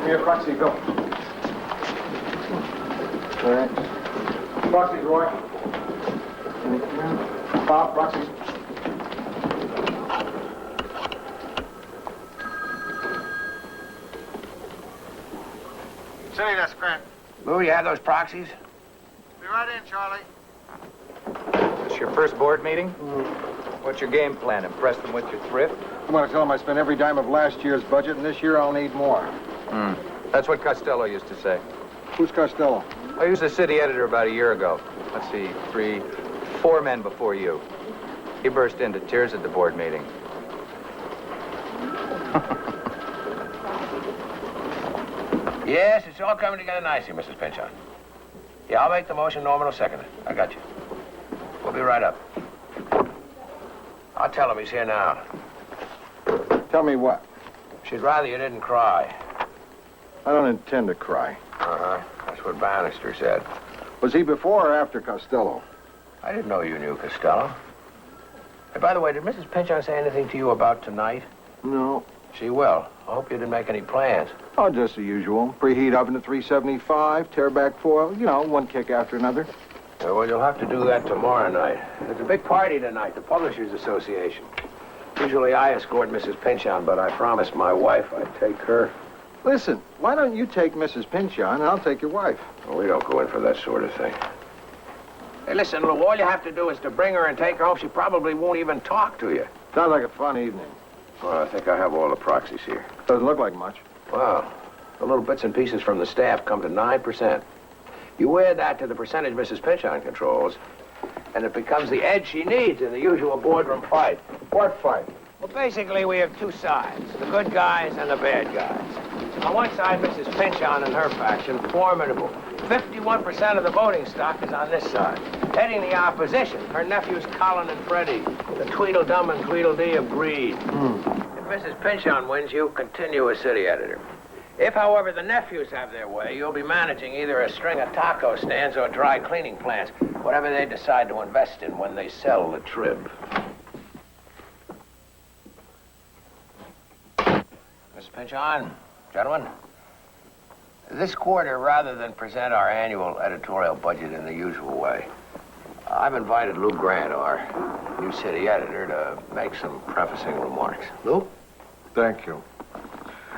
Here, Proxy, go. All right. Proxy, Roy. Bob, Proxy. City desk, Grant. Lou, you have those proxies? Be right in, Charlie. This your first board meeting? What's your game plan? Impress them with your thrift? I want to tell them I spent every dime of last year's budget, and this year I'll need more. That's what Costello used to say. Who's Costello? I was the city editor about a year ago. Let's see, 4 men before you. He burst into tears at the board meeting. Yes, it's all coming together nicely, Mrs. Pinchon. Yeah, I'll make the motion. Norman will second it. I got you. We'll be right up. I'll tell him he's here now. Tell me what? She'd rather you didn't cry. I don't intend to cry. Uh-huh. That's what Bannister said. Was he before or after Costello? I didn't know you knew Costello. Hey, by the way, did Mrs. Pinchon say anything to you about tonight? No. She will. I hope you didn't make any plans. Oh, just the usual. Preheat oven to 375, tear back foil, you know, one kick after another. Yeah, well, you'll have to do that tomorrow night. There's a big party tonight, the Publishers Association. Usually I escort Mrs. Pinchon, but I promised my wife I'd take her. Listen, why don't you take Mrs. Pinchon and I'll take your wife? Well, we don't go in for that sort of thing. Hey, listen, Lou, all you have to do is to bring her and take her home. She probably won't even talk to you. Sounds like a fun evening. Well, I think I have all the proxies here. Doesn't look like much. Well, the little bits and pieces from the staff come to 9%. You add that to the percentage Mrs. Pinchon controls, and it becomes the edge she needs in the usual boardroom fight. What fight? Well, basically, we have two sides, the good guys and the bad guys. On one side, Mrs. Pinchon and her faction, formidable. 51% of the voting stock is on this side. Heading the opposition, her nephews Colin and Freddie, the Tweedledum and Tweedledee of greed. If Mrs. Pinchon wins, you continue as city editor. If, however, the nephews have their way, you'll be managing either a string of taco stands or dry cleaning plants, whatever they decide to invest in when they sell the Trib. Mrs. Pinchon, gentlemen, this quarter, rather than present our annual editorial budget in the usual way, I've invited Lou Grant, our new city editor, to make some prefacing remarks. Lou? Thank you.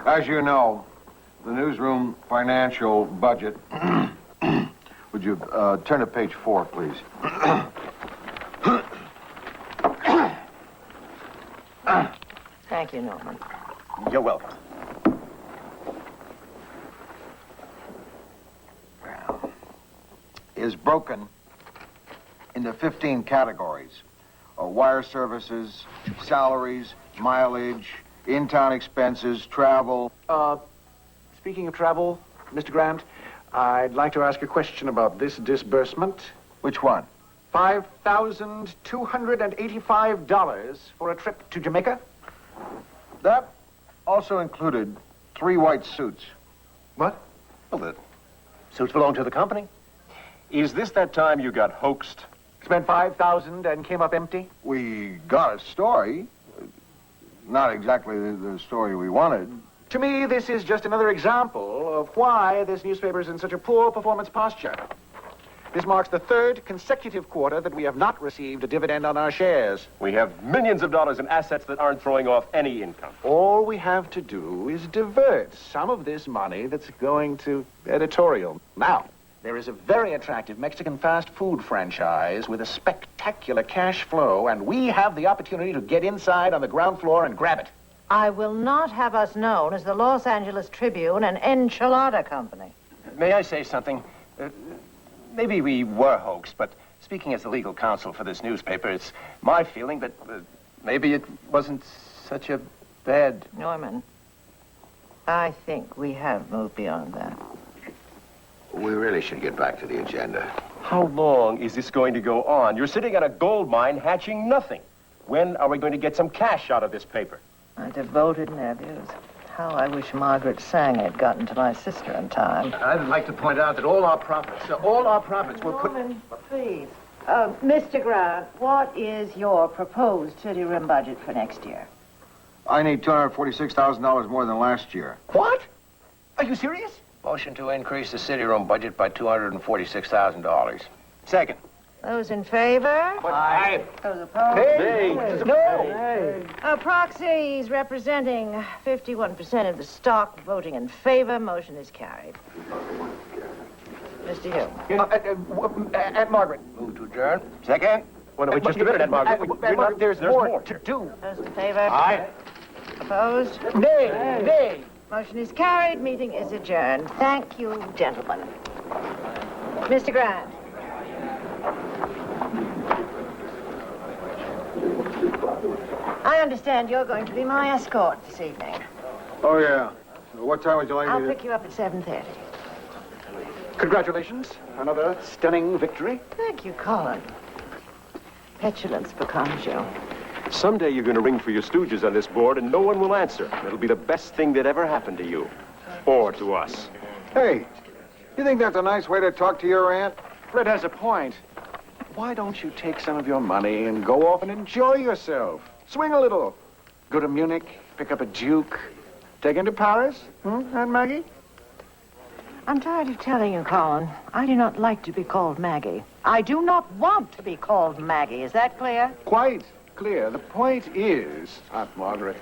As you know, the newsroom financial budget... Would you turn to page 4, please? Thank you, Norman. You're welcome. Is broken into 15 categories. Wire services, salaries, mileage, in-town expenses, travel. Speaking of travel, Mr. Grant, I'd like to ask a question about this disbursement. Which one? $5,285 for a trip to Jamaica? That also included 3 white suits. What? Well, the suits belong to the company. Is this that time you got hoaxed? Spent $5,000 and came up empty? We got a story. Not exactly the story we wanted. To me, this is just another example of why this newspaper is in such a poor performance posture. This marks the third consecutive quarter that we have not received a dividend on our shares. We have millions of dollars in assets that aren't throwing off any income. All we have to do is divert some of this money that's going to editorial. Now, there is a very attractive Mexican fast food franchise with a spectacular cash flow, and we have the opportunity to get inside on the ground floor and grab it. I will not have us known as the Los Angeles Tribune and Enchilada Company. May I say something? Maybe we were hoaxed, but speaking as the legal counsel for this newspaper, it's my feeling that maybe it wasn't such a bad... Norman, I think we have moved beyond that. We really should get back to the agenda. How long is this going to go on? You're sitting on a gold mine hatching nothing. When are we going to get some cash out of this paper? My devoted nephews. How I wish Margaret Sang had gotten to my sister in time. I'd like to point out that all our profits were put... Norman, please. Mr. Grant, what is your proposed city-room budget for next year? I need $246,000 more than last year. What? Are you serious? Motion to increase the city room budget by $246,000. Second. Those in favor? Aye. Those opposed? Nay. No. Proxies representing 51% of the stock voting in favor. Motion is carried. Mr. Hill. Aunt Margaret. Move to adjourn. Second. Well, no, just a minute, Aunt Margaret. Aunt Margaret, there's more to do. Those in favor? Aye. Opposed? Nay, nay. Motion is carried. Meeting is adjourned. Thank you, gentlemen. Mr. Grant. I understand you're going to be my escort this evening. Oh, yeah. What time would you like I'll me to... pick you up at 7:30. Congratulations. Another stunning victory. Thank you, Colin. Petulance becomes you. Someday you're going to ring for your stooges on this board and no one will answer. It'll be the best thing that ever happened to you. Or to us. Hey, you think that's a nice way to talk to your aunt? Fred has a point. Why don't you take some of your money and go off and enjoy yourself? Swing a little. Go to Munich, pick up a Duke. Take him to Paris, Aunt Maggie? I'm tired of telling you, Colin. I do not like to be called Maggie. I do not want to be called Maggie. Is that clear? Quite clear. The point is, Aunt Margaret,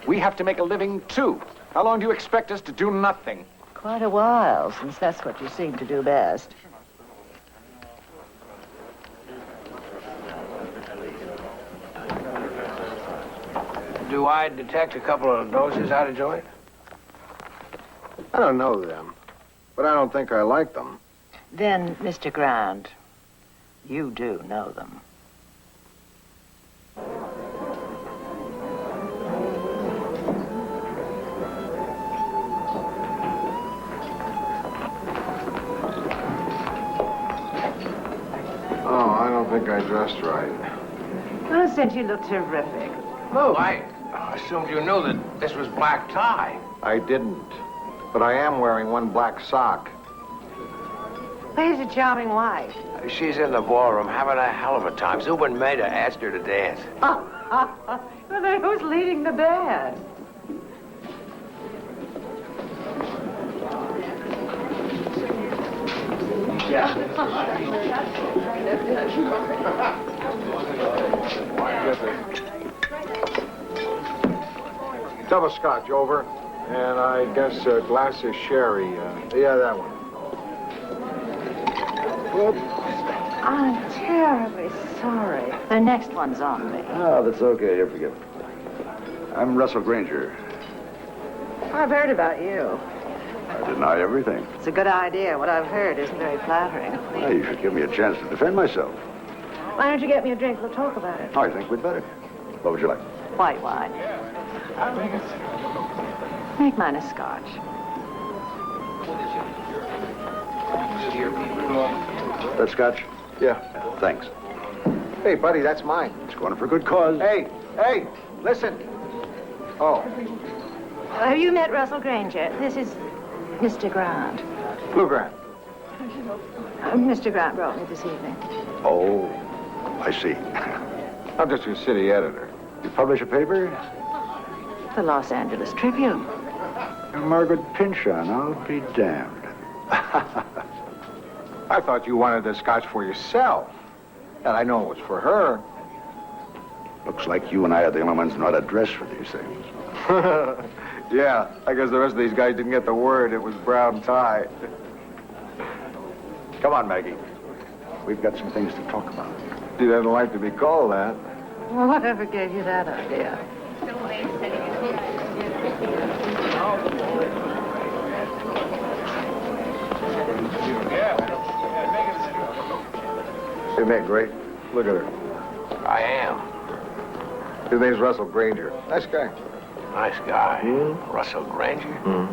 we have to make a living, too. How long do you expect us to do nothing? Quite a while, since that's what you seem to do best. Do I detect a couple of noses out of joint? I don't know them, but I don't think I like them. Then, Mr. Grant, you do know them. Oh, I don't think I dressed right. Well, since you look terrific. Oh, I assumed you knew that this was black tie. I didn't. But I am wearing one black sock. Where's your charming wife? She's in the ballroom having a hell of a time. Zubin Mehta asked her to dance. Well, then who's leading the band? Double scotch, over. And I guess a glass of sherry. Yeah, that one. Whoop. I'm terribly sorry. The next one's on me. Ah, that's okay. You're forgiven. I'm Russell Granger. I've heard about you. I deny everything. It's a good idea. What I've heard isn't very flattering. Well, you should give me a chance to defend myself. Why don't you get me a drink? We'll talk about it. I think we'd better. What would you like? White wine. Make mine a scotch. That scotch? Yeah. Thanks. Hey, buddy, that's mine. It's going for a good cause. Hey, listen. Oh, Have you met Russell Granger? This is Mr. Grant. Blue Grant. Mr. Grant brought me this evening. Oh, I see. I'm just your city editor. You publish a paper? The Los Angeles Tribune. Margaret Pynchon, I'll be damned. I thought you wanted the scotch for yourself. And I know it was for her. Looks like you and I are the only ones who know how to dress for these things. Yeah, I guess the rest of these guys didn't get the word. It was brown tie. Come on, Maggie. We've got some things to talk about. She doesn't like to be called that. Well, whatever gave you that idea? Isn't that great? Look at her. I am. His name's Russell Granger. Nice guy. Nice guy. Russell Granger.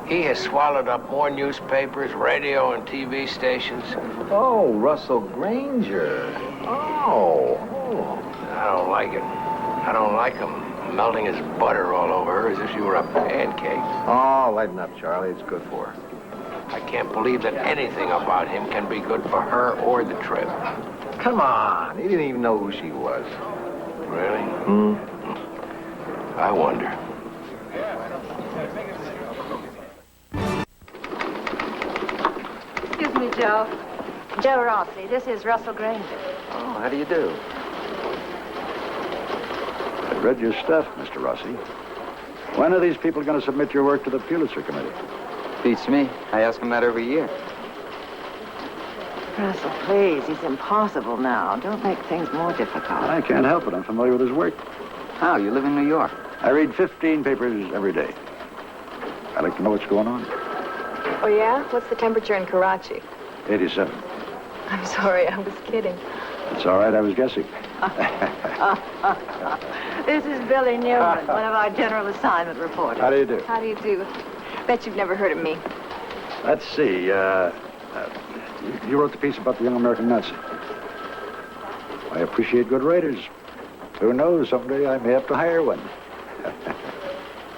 He has swallowed up more newspapers, radio, and TV stations. Oh, Russell Granger. Oh. I don't like it. I don't like him melting his butter all over her as if she were a pancake. Oh, lighten up, Charlie. It's good for her. I can't believe that anything about him can be good for her or the trip. Come on. He didn't even know who she was. Really? I wonder. Excuse me, Joe. Joe Rossi, this is Russell Granger. Oh, how do you do? I've read your stuff, Mr. Rossi. When are these people going to submit your work to the Pulitzer Committee? Beats me. I ask him that every year. Russell, please, he's impossible now. Don't make things more difficult. I can't help it. I'm familiar with his work. How? You live in New York? I read 15 papers every day. I like to know what's going on. Oh, yeah? What's the temperature in Karachi? 87. I'm sorry, I was kidding. It's all right. I was guessing. This is Billy Newman, one of our general assignment reporters. How do you do? How do you do? Bet you've never heard of me. Let's see. You wrote the piece about the young American Nazi. I appreciate good writers. Who knows, someday I may have to hire one.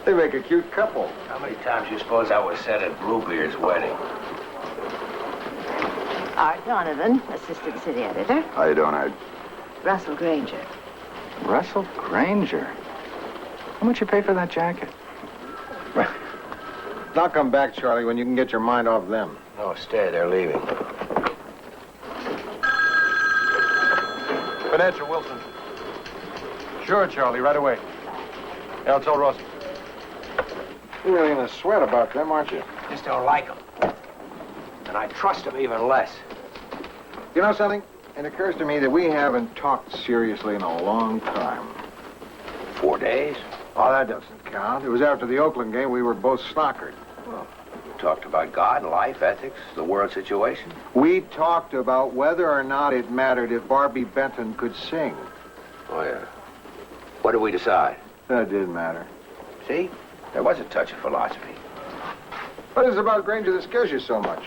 They make a cute couple. How many times do you suppose I was said at Bluebeard's wedding? Art Donovan, assistant city editor. How you doing, Art? Russell Granger. Russell Granger. How much you pay for that jacket? Now come back, Charlie, when you can get your mind off them. No, stay. They're leaving. Financial, Wilson. Sure, Charlie, right away. Yeah, I'll tell Rossi. You're really in a sweat about them, aren't you? Just don't like him. And I trust him even less. You know something? It occurs to me that we haven't talked seriously in a long time. 4 days? Oh, that doesn't count. It was after the Oakland game. We were both snockered. We talked about God, life, ethics, the world situation. We talked about whether or not it mattered if Barbie Benton could sing. Oh, yeah. What did we decide? That didn't matter. See? There was a touch of philosophy. What is it about Granger that scares you so much?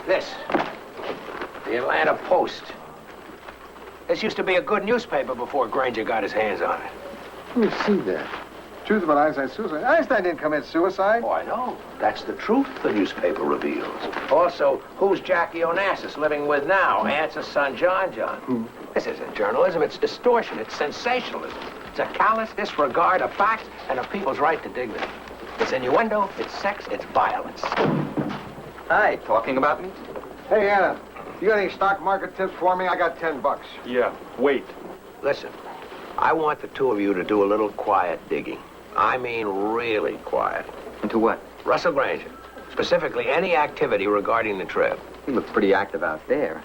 This. The Atlanta Post. This used to be a good newspaper before Granger got his hands on it. Let me see that. Truth about Einstein's suicide. Einstein didn't commit suicide. Oh, I know. That's the truth the newspaper reveals. Also, who's Jackie Onassis living with now? Aunt's son, John. This isn't journalism. It's distortion. It's sensationalism. It's a callous disregard of facts and of people's right to dignity. It's innuendo, it's sex, it's violence. Hi, talking about me? Hey, Anna, you got any stock market tips for me? I got $10. Yeah, wait. Listen, I want the two of you to do a little quiet digging. I mean really quiet. Into what? Russell Granger. Specifically, any activity regarding the trip. You look pretty active out there.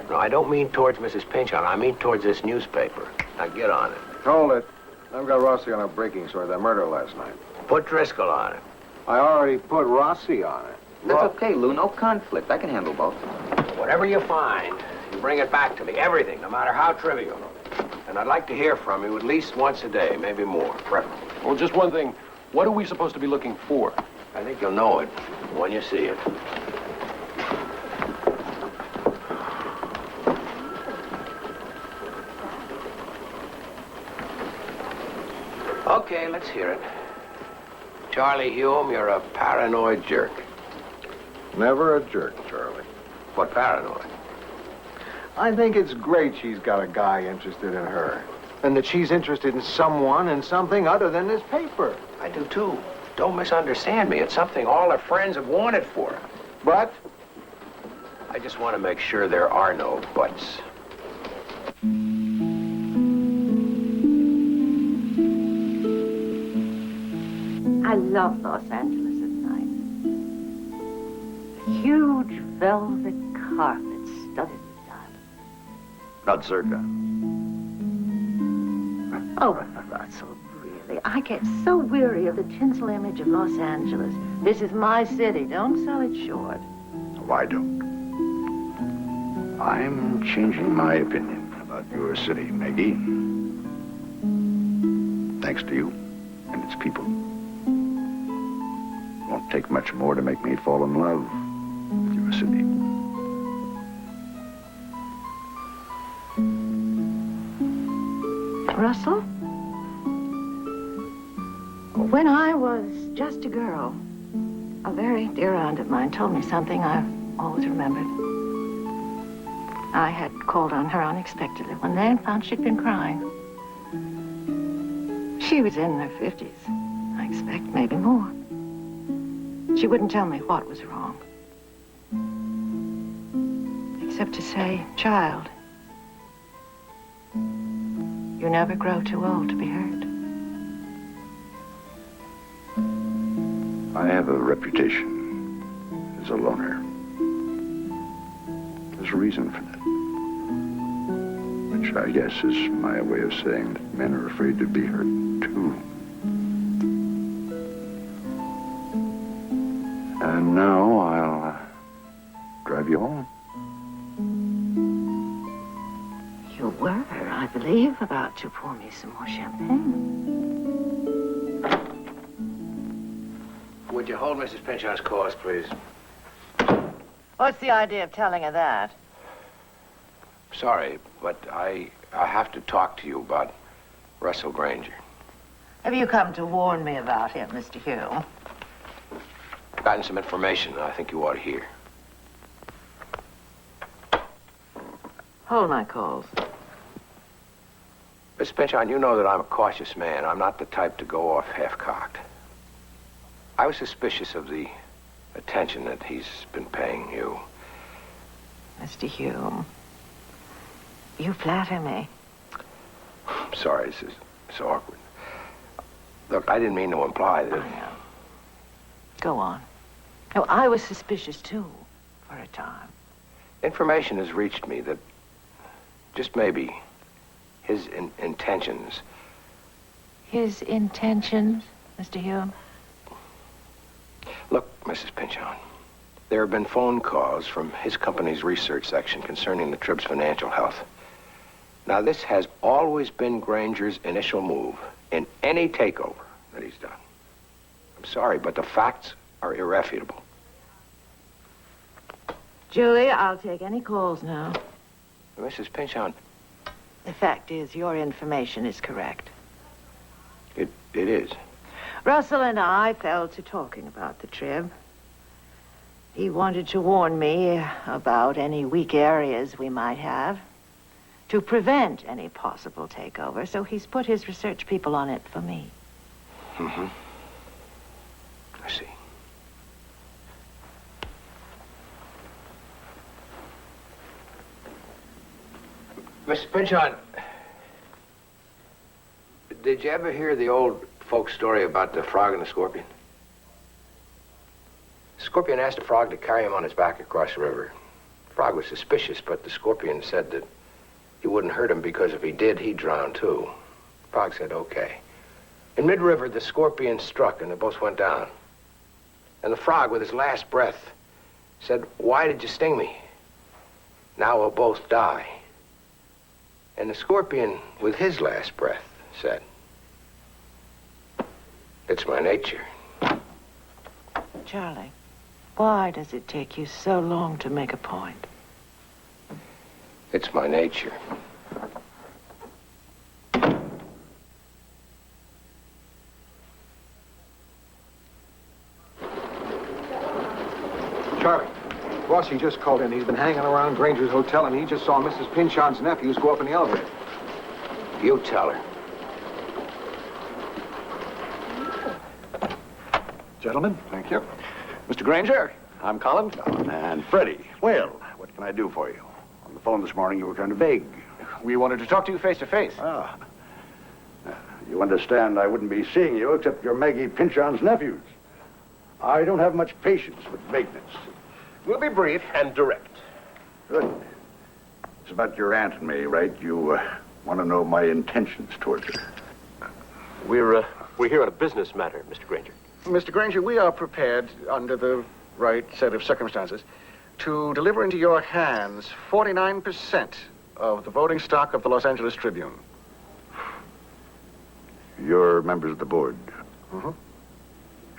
No, I don't mean towards Mrs. Pinchon. I mean towards this newspaper. Now get on it. Hold it. I've got Rossi on a breaking story, that murder last night. Put Driscoll on it. I already put Rossi on it. That's okay, Lou. No conflict. I can handle both. Whatever you find, you bring it back to me. Everything, no matter how trivial. And I'd like to hear from you at least once a day, maybe more, preferably. Well, just one thing. What are we supposed to be looking for? I think you'll know it when you see it. Okay, let's hear it. Charlie Hume, you're a paranoid jerk. Never a jerk, Charlie. What paranoid? I think it's great she's got a guy interested in her. And that she's interested in someone and something other than this paper. I do too. Don't misunderstand me. It's something all her friends have wanted for her. But I just want to make sure there are no buts. I love Los Angeles at night. Huge velvet carpet studded with diamonds. Not Circa. Oh, Russell, really. I get so weary of the tinsel image of Los Angeles. This is my city. Don't sell it short. Oh, I don't. I'm changing my opinion about your city, Maggie. Thanks to you and its people. Won't take much more to make me fall in love with your city. Russell? When I was just a girl, a very dear aunt of mine told me something I've always remembered. I had called on her unexpectedly one day and found she'd been crying. She was in her 50s. I expect maybe more. She wouldn't tell me what was wrong. Except to say, child, you never grow too old to be hurt. I have a reputation as a loner. There's a reason for that. Which I guess is my way of saying that men are afraid to be hurt, too. And now I'll drive you home. You were, I believe, about to pour me some more champagne. Would you hold Mrs. Pinchon's cause, please? What's the idea of telling her that? Sorry, but I have to talk to you about Russell Granger. Have you come to warn me about him, Mr. Hume? Gotten some information I think you ought to hear. Hold my calls. Miss Pinchon, you know that I'm a cautious man. I'm not the type to go off half-cocked. I was suspicious of the attention that he's been paying you. Mr. Hume, you flatter me. I'm sorry, this is so awkward. Look, I didn't mean to imply that... I know. Go on. No, I was suspicious, too, for a time. Information has reached me that just maybe his intentions... His intentions, Mr. Hume? Look, Mrs. Pinchon, there have been phone calls from his company's research section concerning the trip's financial health. Now, this has always been Granger's initial move in any takeover that he's done. I'm sorry, but the facts are irrefutable. Julie, I'll take any calls now. Mrs. Pinchon, The fact is, your information is correct. it is. Russell and I fell to talking about the trip. He wanted to warn me about any weak areas we might have, to prevent any possible takeover, so he's put his research people on it for me. Mm-hmm. I see. Mr. Pinchon, did you ever hear the old folk story about the frog and the scorpion? The scorpion asked the frog to carry him on his back across the river. The frog was suspicious, but the scorpion said that he wouldn't hurt him because if he did, he'd drown too. The frog said, okay. In mid-river, the scorpion struck and they both went down. And the frog, with his last breath, said, why did you sting me? Now we'll both die. And the scorpion, with his last breath, said, it's my nature. Charlie, why does it take you so long to make a point? It's my nature. Charlie, Rossi just called in. He's been hanging around Granger's hotel, and he just saw Mrs. Pinchon's nephews go up in the elevator. You tell her. Gentlemen, thank you. Mr. Granger, I'm Colin. And Freddie. Well, what can I do for you? On the phone this morning, you were kind of vague. We wanted to talk to you face to face. Ah. You understand I wouldn't be seeing you except you're Maggie Pinchon's nephews. I don't have much patience with vagueness. We'll be brief and direct. Good. It's about your aunt and me, right? You want to know my intentions towards her. We're here on a business matter, Mr. Granger. Mr. Granger, we are prepared, under the right set of circumstances, to deliver into your hands 49% of the voting stock of the Los Angeles Tribune. You're members of the board. Mm-hmm.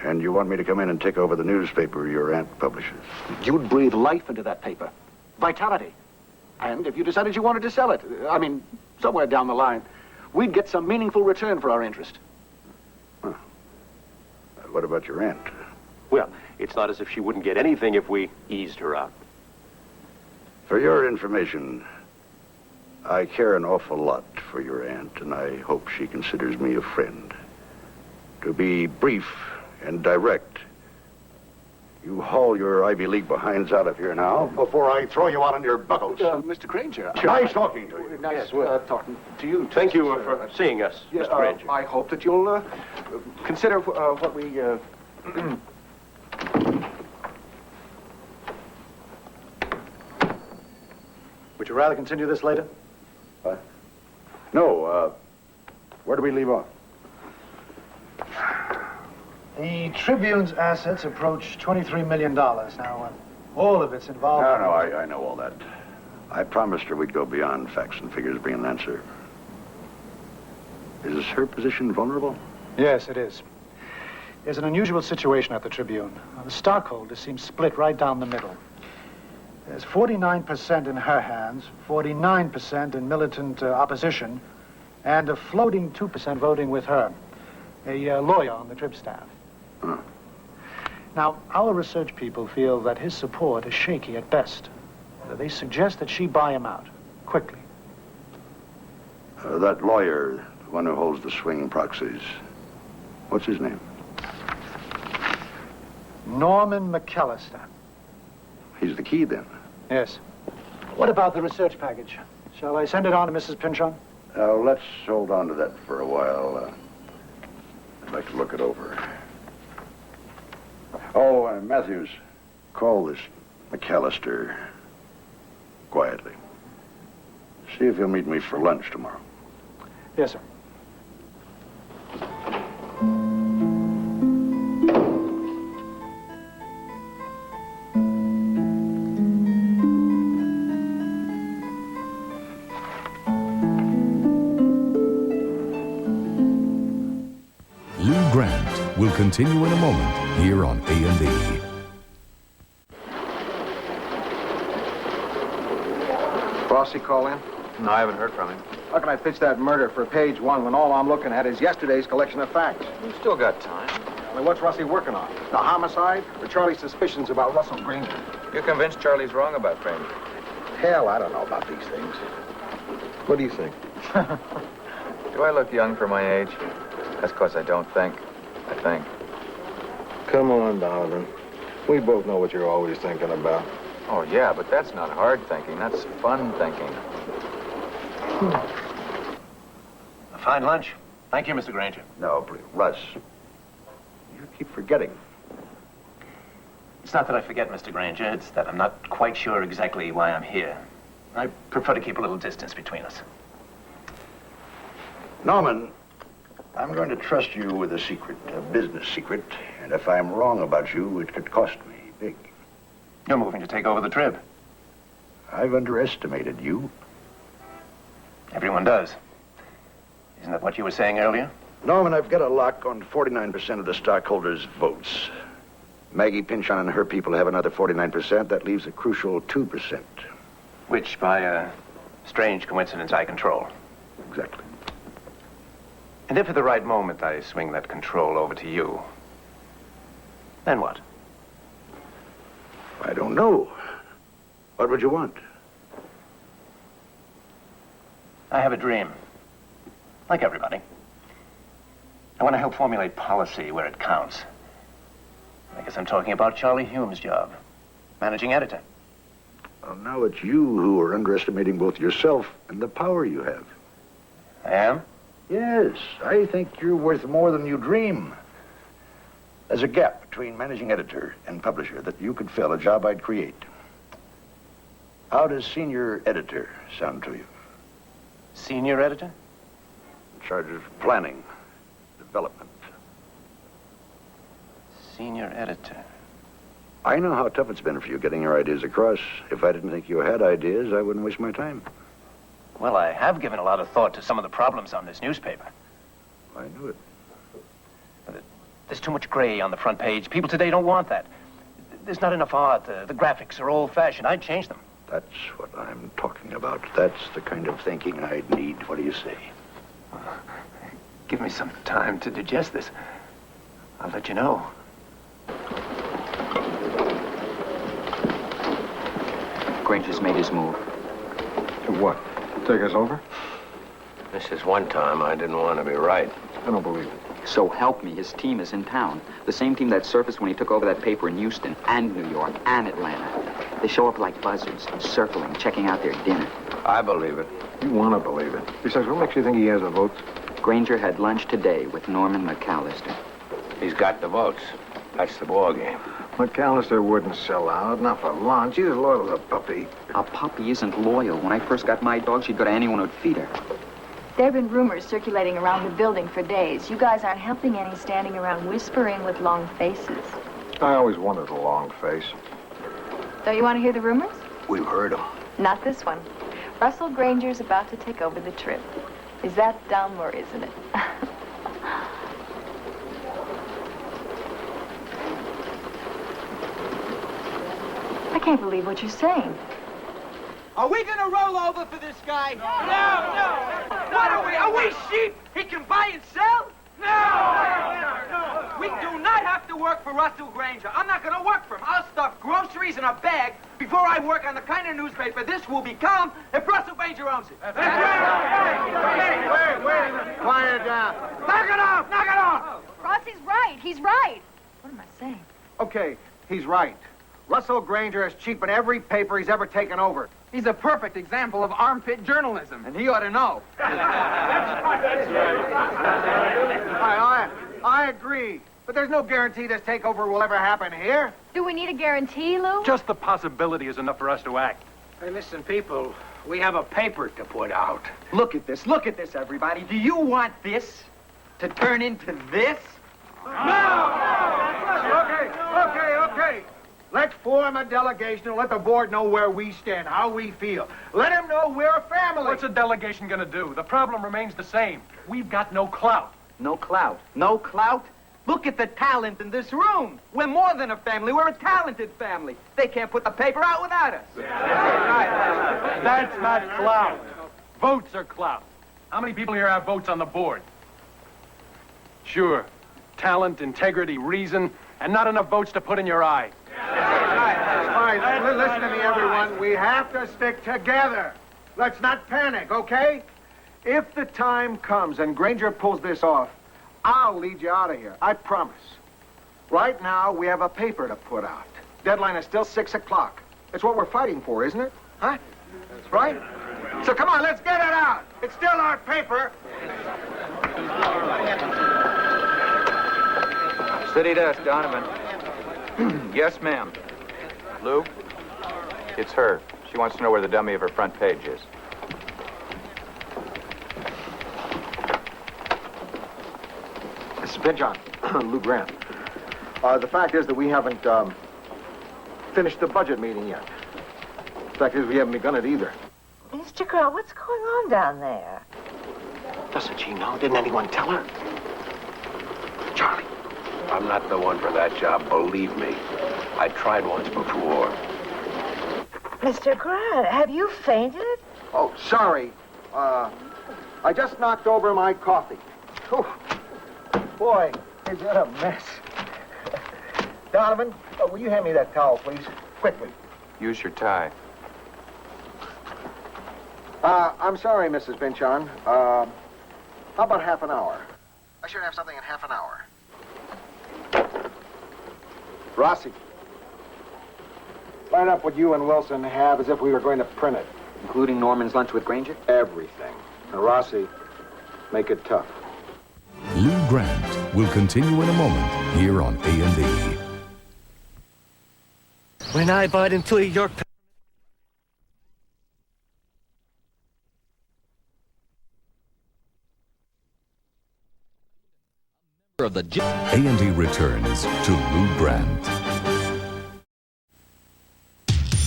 And you want me to come in and take over the newspaper your aunt publishes? You'd breathe life into that paper. Vitality. And if you decided you wanted to sell it, I mean, somewhere down the line, we'd get some meaningful return for our interest. Huh. What about your aunt? Well, it's not as if she wouldn't get anything if we eased her out. For your information, I care an awful lot for your aunt, and I hope she considers me a friend. To be brief and direct, you haul your Ivy League behinds out of here now before I throw you out on your buckles. Mr. Granger. Nice talking to you. Nice talking to you. Thank you for seeing us, Mr. Granger. I hope that you'll consider what we... Would you rather continue this later? No, where do we leave off? The Tribune's assets approach $23 million. Now, all of it's involved. No, I know all that. I promised her we'd go beyond facts and figures being an answer. Is her position vulnerable? Yes, it is. There's an unusual situation at the Tribune. The stockholders seem split right down the middle. There's 49% in her hands, 49% in militant opposition, and a floating 2% voting with her, a lawyer on the Trib staff. Huh. Now, our research people feel that his support is shaky at best. They suggest that she buy him out, quickly. That lawyer, the one who holds the swing proxies, what's his name? Norman McAllister. He's the key, then. Yes. What about the research package? Shall I send it on to Mrs. Pinchon? Let's hold on to that for a while. I'd like to look it over. Oh, Matthews, call this McAllister quietly. See if he'll meet me for lunch tomorrow. Yes, sir. Lou Grant will continue in a moment here on A&E. Bossy call in? No, I haven't heard from him. How can I pitch that murder for page one when all I'm looking at is yesterday's collection of facts? We've still got time. I mean, what's Rusty working on? The homicide or Charlie's suspicions about Russell Granger? You're convinced Charlie's wrong about Granger? Hell, I don't know about these things. What do you think? Do I look young for my age? That's because I don't think. I think. Come on, Donovan. We both know what you're always thinking about. Oh, yeah, but that's not hard thinking. That's fun thinking. A fine lunch. Thank you, Mr. Granger. No, please, Russ. You keep forgetting. It's not that I forget, Mr. Granger. It's that I'm not quite sure exactly why I'm here. I prefer to keep a little distance between us. Norman, I'm going to trust you with a secret, a business secret, and if I'm wrong about you, it could cost me big. You're moving to take over the Trib. I've underestimated you. Everyone does. Isn't that what you were saying earlier? Norman, I've got a lock on 49% of the stockholders' votes. Maggie Pinchon and her people have another 49%. That leaves a crucial 2%. Which, by a strange coincidence, I control. Exactly. And if at the right moment I swing that control over to you, then what? I don't know. What would you want? I have a dream. Like everybody. I want to help formulate policy where it counts. I guess I'm talking about Charlie Hume's job. Managing editor. Well, now it's you who are underestimating both yourself and the power you have. I am? Yes, I think you're worth more than you dream. There's a gap between managing editor and publisher that you could fill, a job I'd create. How does senior editor sound to you? Senior editor? In charge of planning, development. Senior editor. I know how tough it's been for you getting your ideas across. If I didn't think you had ideas, I wouldn't waste my time. Well, I have given a lot of thought to some of the problems on this newspaper. I knew it. There's too much gray on the front page. People today don't want that. There's not enough art. The graphics are old-fashioned. I'd change them. That's what I'm talking about. That's the kind of thinking I'd need. What do you say? Give me some time to digest this. I'll let you know. Granger's made his move. To what? Take us over? This is one time I didn't want to be right. I don't believe it. So help me, his team is in town. The same team that surfaced when he took over that paper in Houston and New York and Atlanta. They show up like buzzards, circling, checking out their dinner. I believe it. You want to believe it. Besides, what makes you think he has the votes? Granger had lunch today with Norman McAllister. He's got the votes. That's the ball game. McAllister wouldn't sell out, not for lunch. He's as loyal as a puppy. A puppy isn't loyal. When I first got my dog, she'd go to anyone who'd feed her. There have been rumors circulating around the building for days. You guys aren't helping any standing around whispering with long faces. I always wanted a long face. Don't you want to hear the rumors? We've heard them. Not this one. Russell Granger's about to take over the trip. Is that dumb or isn't it? I can't believe what you're saying. Are we gonna roll over for this guy? No. What are we? Are we sheep? He can buy and sell? No. We do not have to work for Russell Granger. I'm not gonna work for him. I'll stuff groceries in a bag before I work on the kind of newspaper this will become if Russell Granger owns it. That's right. Wait. Quiet down. Knock it off. Rossi's right. He's right. What am I saying? Okay, he's right. Russell Granger has cheapened every paper he's ever taken over. He's a perfect example of armpit journalism, and he ought to know. I agree. But there's no guarantee this takeover will ever happen here. Do we need a guarantee, Lou? Just the possibility is enough for us to act. Hey, listen, people. We have a paper to put out. Look at this, everybody. Do you want this to turn into this? Okay. Let's form a delegation and let the board know where we stand, how we feel. Let them know we're a family. What's a delegation gonna do? The problem remains the same. We've got no clout. No clout. No clout? Look at the talent in this room. We're more than a family. We're a talented family. They can't put the paper out without us. That's not clout. Votes are clout. How many people here have votes on the board? Sure. Talent, integrity, reason, and not enough votes to put in your eye. Fine. Listen to me, everyone. We have to stick together. Let's not panic, okay? If the time comes and Granger pulls this off, I'll lead you out of here. I promise. Right now, we have a paper to put out. Deadline is still 6 o'clock. It's what we're fighting for, isn't it? Huh? That's right. So come on, let's get it out. It's still our paper. City desk, Donovan. Yes, ma'am. Lou? It's her. She wants to know where the dummy of her front page is. Mrs. Pinchon, Lou Grant. The fact is that we haven't finished the budget meeting yet. The fact is we haven't begun it either. Mr. Grant, what's going on down there? Doesn't she know? Didn't anyone tell her? Charlie. I'm not the one for that job, believe me. I tried once before. Mr. Grant, have you fainted? Oh, sorry. I just knocked over my coffee. Whew. Boy, is that a mess. Donovan, will you hand me that towel, please? Quickly. Use your tie. I'm sorry, Mrs. Pinchon. How about half an hour? I should have something in half an hour. Write up what you and Wilson have as if we were going to print it. Including Norman's lunch with Granger? Everything. And Rossi, make it tough. Lou Grant will continue in a moment here on A&E. When I bite into a York... of the A&E returns to Lou Grant.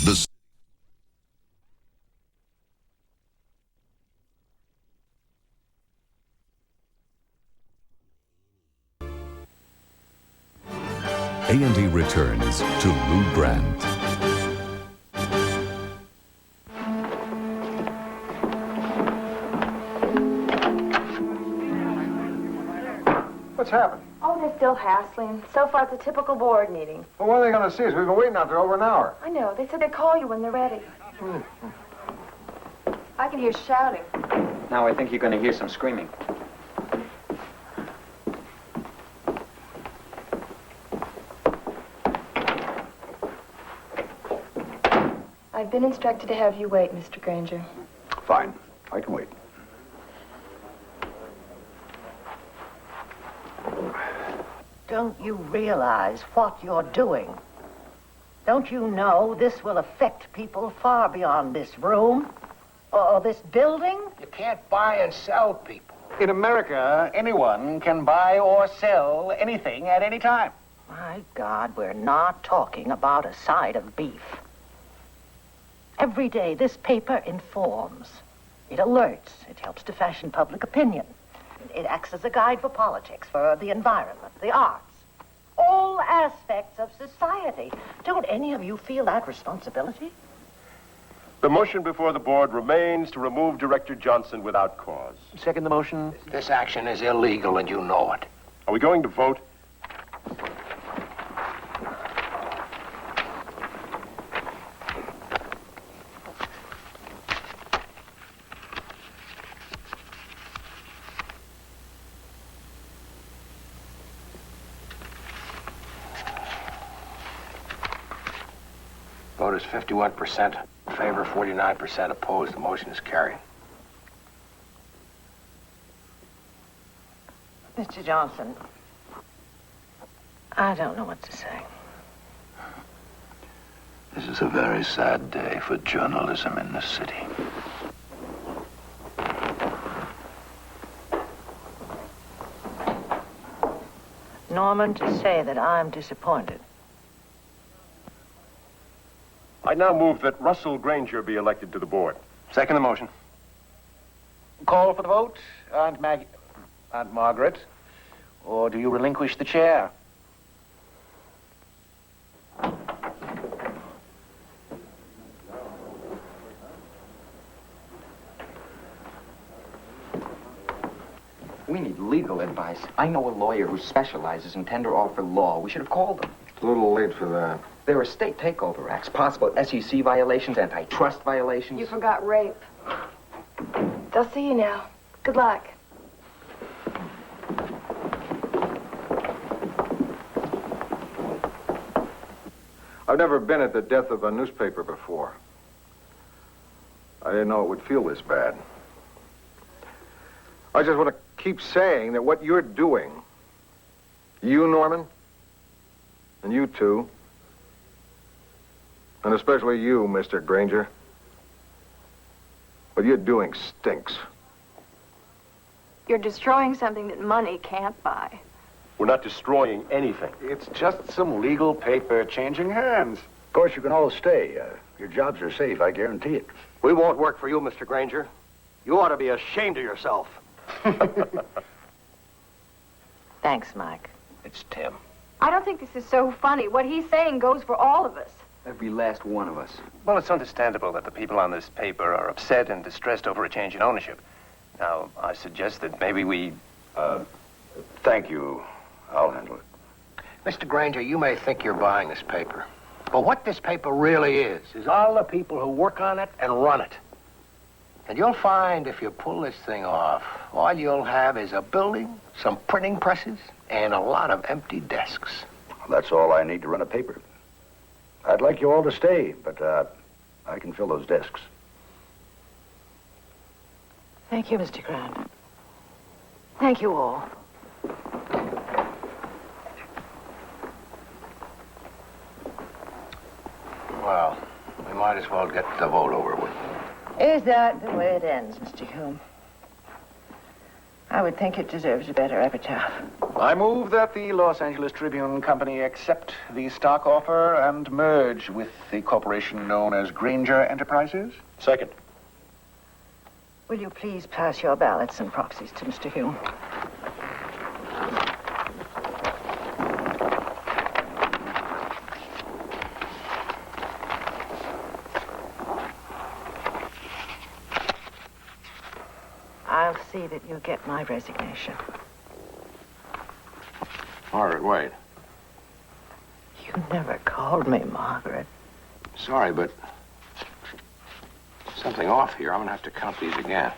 The A&E returns to Lou Grant. What's happened? Oh, they're still hassling. So far, it's a typical board meeting. Well, when are they going to see us? We've been waiting out there over an hour. I know. They said they'd call you when they're ready. I can hear shouting. Now I think you're going to hear some screaming. I've been instructed to have you wait, Mr. Granger. Fine. I can wait. Don't you realize what you're doing? Don't you know this will affect people far beyond this room? Or this building? You can't buy and sell people. In America, anyone can buy or sell anything at any time. My God, we're not talking about a side of beef. Every day, this paper informs. It alerts. It helps to fashion public opinion. It acts as a guide for politics, for the environment, the arts. All aspects of society. Don't any of you feel that responsibility? The motion before the board remains to remove Director Johnson without cause. Second the motion. This action is illegal, and you know it. Are we going to vote? Vote is 51% in favor, 49% opposed. The motion is carried. Mr. Johnson, I don't know what to say. This is a very sad day for journalism in this city. Norman, to say that I'm disappointed. I now move that Russell Granger be elected to the board. Second the motion. Call for the vote, Aunt Margaret, or do you relinquish the chair? We need legal advice. I know a lawyer who specializes in tender offer law. We should have called them. It's a little late for that. There are state takeover acts, possible SEC violations, antitrust violations. You forgot rape. They'll see you now. Good luck. I've never been at the death of a newspaper before. I didn't know it would feel this bad. I just want to keep saying that what you're doing, you, Norman, and you too, and especially you, Mr. Granger, what you're doing stinks. You're destroying something that money can't buy. We're not destroying anything. It's just some legal paper changing hands. Of course, you can all stay. Your jobs are safe, I guarantee it. We won't work for you, Mr. Granger. You ought to be ashamed of yourself. Thanks, Mike. It's Tim. I don't think this is so funny. What he's saying goes for all of us. Every last one of us. Well, it's understandable that the people on this paper are upset and distressed over a change in ownership. Now, I suggest that maybe we... Thank you. I'll handle it. Mr. Granger, you may think you're buying this paper, but what this paper really is all the people who work on it and run it. And you'll find if you pull this thing off, all you'll have is a building, some printing presses, and a lot of empty desks. That's all I need to run a paper. I've I'd like you all to stay, but I can fill those desks. Thank you, Mr. Grant. Thank you all. Well, we might as well get the vote over with. Is that the way it ends, Mr. Hume? I would think it deserves a better epitaph. I move that the Los Angeles Tribune Company accept the stock offer and merge with the corporation known as Granger Enterprises. Second. Will you please pass your ballots and proxies to Mr. Hume? I'll see that you get my resignation. Margaret, wait. You never called me Margaret. Sorry, but something off here. I'm gonna have to count these again.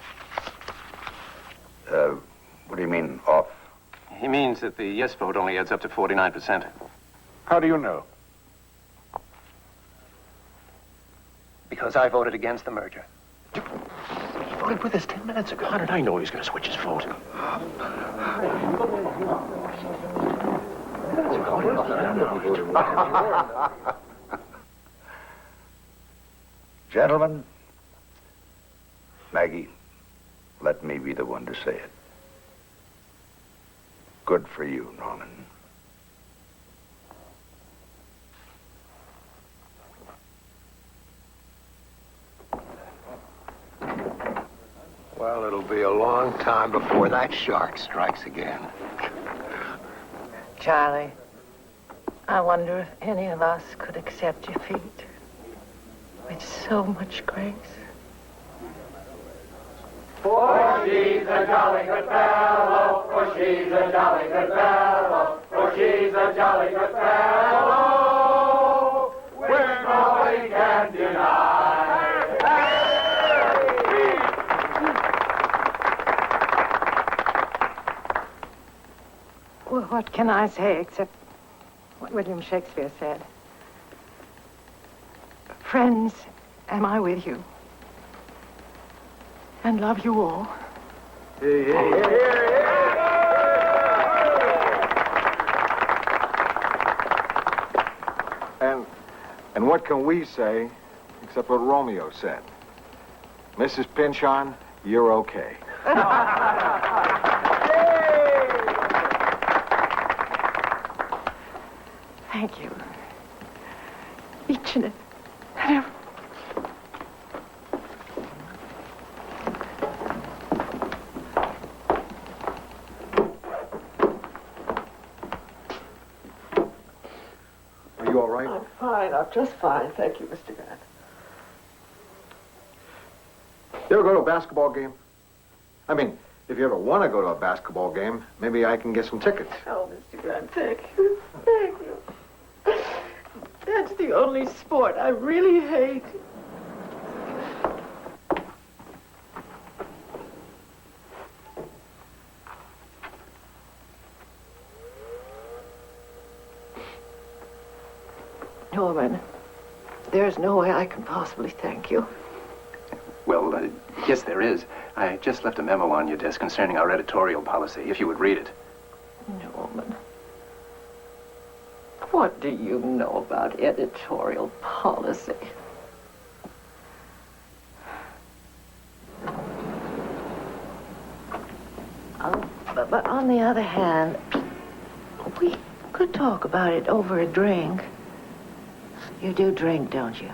What do you mean, off? He means that the yes vote only adds up to 49%. How do you know? Because I voted against the merger. He voted with us 10 minutes ago. How did I know he was going to switch his vote? Gentlemen, Maggie, let me be the one to say it. Good for you, Norman. Well, it'll be a long time before that shark strikes again. Charlie, I wonder if any of us could accept defeat with so much grace. For she's a jolly good fellow, for she's a jolly good fellow, for she's a jolly good fellow, which nobody can deny. Well, what can I say except what William Shakespeare said? Friends, am I with you? And love you all. And what can we say except what Romeo said? Mrs. Pynchon, you're okay. Thank you. Each and every. Are you all right? I'm fine. I'm just fine. Thank you, Mr. Grant. You ever go to a basketball game? I mean, if you ever want to go to a basketball game, maybe I can get some tickets. Oh, Mr. Grant, thank you. Thank you. That's the only sport I really hate. Norman, there's no way I can possibly thank you. Well, yes, there is. I just left a memo on your desk concerning our editorial policy, if you would read it. Norman, what do you know about editorial policy? But on the other hand, we could talk about it over a drink. You do drink, don't you?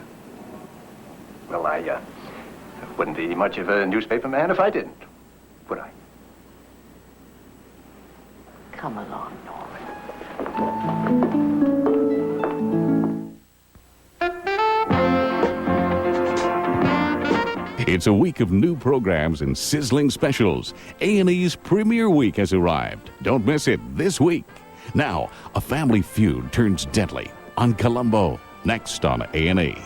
Well, I wouldn't be much of a newspaper man if I didn't, would I? Come along, Norman. It's a week of new programs and sizzling specials. A&E's premiere week has arrived. Don't miss it this week. Now, a family feud turns deadly on Columbo, next on A&E.